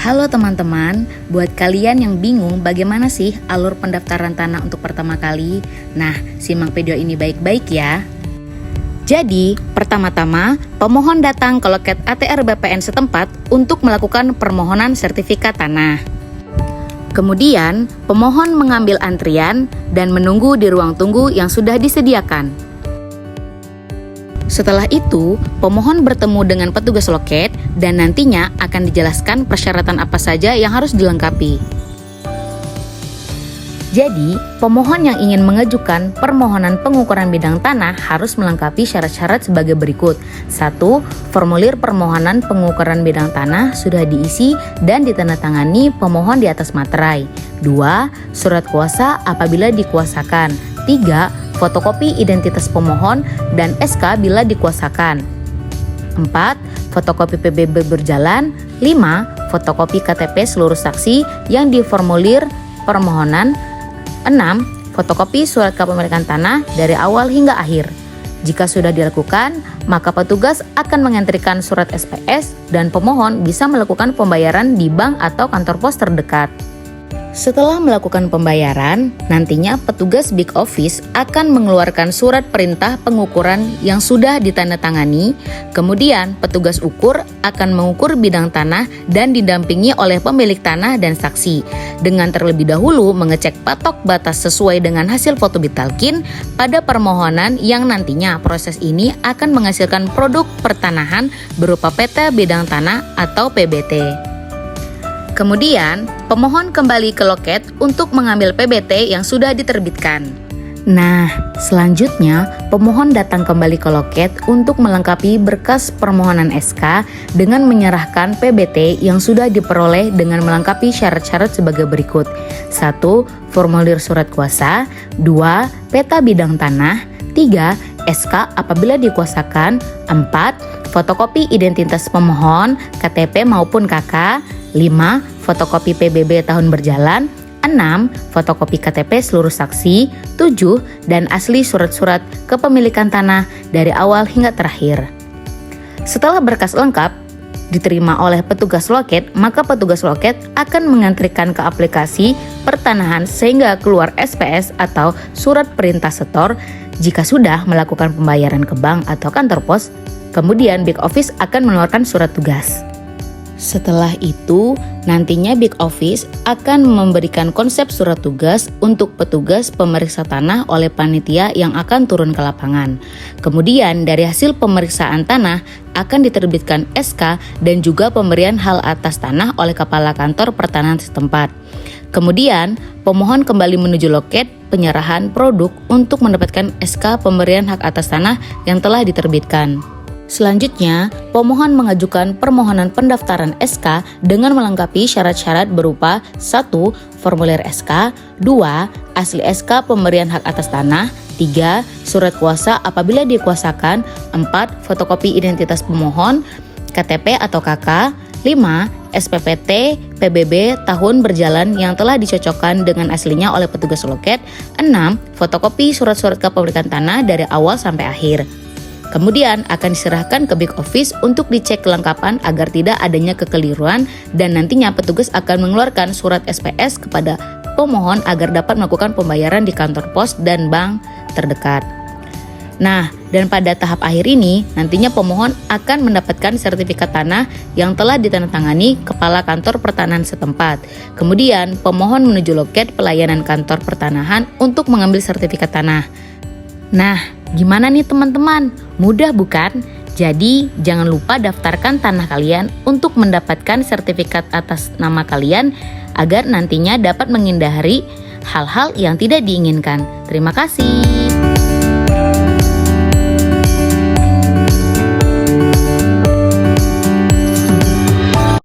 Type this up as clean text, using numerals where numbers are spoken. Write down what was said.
Halo teman-teman, buat kalian yang bingung bagaimana sih alur pendaftaran tanah untuk pertama kali, nah simak video ini baik-baik ya. Jadi, pertama-tama pemohon datang ke loket ATR BPN setempat untuk melakukan permohonan sertifikat tanah. Kemudian, pemohon mengambil antrian dan menunggu di ruang tunggu yang sudah disediakan. Setelah itu, pemohon bertemu dengan petugas loket dan nantinya akan dijelaskan persyaratan apa saja yang harus dilengkapi. Jadi, pemohon yang ingin mengajukan permohonan pengukuran bidang tanah harus melengkapi syarat-syarat sebagai berikut. 1. Formulir permohonan pengukuran bidang tanah sudah diisi dan ditandatangani pemohon di atas materai. 2. Surat kuasa apabila dikuasakan. 3. Fotokopi identitas pemohon dan SK bila dikuasakan. 4. Fotokopi PBB berjalan. 5. Fotokopi KTP seluruh saksi yang diformulir permohonan. 6. Fotokopi surat kepemilikan tanah dari awal hingga akhir. Jika sudah dilakukan, maka petugas akan mengantrikan surat SPS dan pemohon bisa melakukan pembayaran di bank atau kantor pos terdekat. Setelah melakukan pembayaran, nantinya petugas Big Office akan mengeluarkan surat perintah pengukuran yang sudah ditandatangani. Kemudian, petugas ukur akan mengukur bidang tanah dan didampingi oleh pemilik tanah dan saksi, dengan terlebih dahulu mengecek patok batas sesuai dengan hasil foto Bitalkin pada permohonan yang nantinya proses ini akan menghasilkan produk pertanahan berupa peta bidang tanah atau PBT. Kemudian, pemohon kembali ke loket untuk mengambil PBT yang sudah diterbitkan. Nah, selanjutnya pemohon datang kembali ke loket untuk melengkapi berkas permohonan SK dengan menyerahkan PBT yang sudah diperoleh dengan melengkapi syarat-syarat sebagai berikut. 1. Formulir surat kuasa. 2. Peta bidang tanah. 3. SK apabila dikuasakan. 4. Fotokopi identitas pemohon, KTP maupun KK. 5. Fotokopi PBB tahun berjalan. 6. Fotokopi KTP seluruh saksi. 7. Dan asli surat-surat kepemilikan tanah dari awal hingga terakhir. Setelah berkas lengkap diterima oleh petugas loket, maka petugas loket akan mengantrikan ke aplikasi pertanahan sehingga keluar SPS atau surat perintah setor. Jika sudah melakukan pembayaran ke bank atau kantor pos, kemudian Big Office akan mengeluarkan surat tugas. Setelah itu, nantinya Big Office akan memberikan konsep surat tugas untuk petugas pemeriksa tanah oleh panitia yang akan turun ke lapangan. Kemudian dari hasil pemeriksaan tanah akan diterbitkan SK dan juga pemberian hal atas tanah oleh kepala kantor pertanahan setempat. Kemudian, pemohon kembali menuju loket penyerahan produk untuk mendapatkan SK pemberian hak atas tanah yang telah diterbitkan. Selanjutnya, pemohon mengajukan permohonan pendaftaran SK dengan melengkapi syarat-syarat berupa 1. Formulir SK. 2. Asli SK pemberian hak atas tanah. 3. Surat kuasa apabila dikuasakan. 4. Fotokopi identitas pemohon, KTP atau KK. 5. SPPT PBB tahun berjalan yang telah dicocokkan dengan aslinya oleh petugas loket. 6. Fotokopi surat-surat kepemilikan tanah dari awal sampai akhir. Kemudian akan diserahkan ke Big Office untuk dicek kelengkapan agar tidak adanya kekeliruan dan nantinya petugas akan mengeluarkan surat SPS kepada pemohon agar dapat melakukan pembayaran di kantor pos dan bank terdekat. Nah, dan pada tahap akhir ini nantinya pemohon akan mendapatkan sertifikat tanah yang telah ditandatangani kepala kantor pertanahan setempat. Kemudian pemohon menuju loket pelayanan kantor pertanahan untuk mengambil sertifikat tanah. Nah, gimana nih teman-teman? Mudah bukan? Jadi jangan lupa daftarkan tanah kalian untuk mendapatkan sertifikat atas nama kalian agar nantinya dapat menghindari hal-hal yang tidak diinginkan. Terima kasih.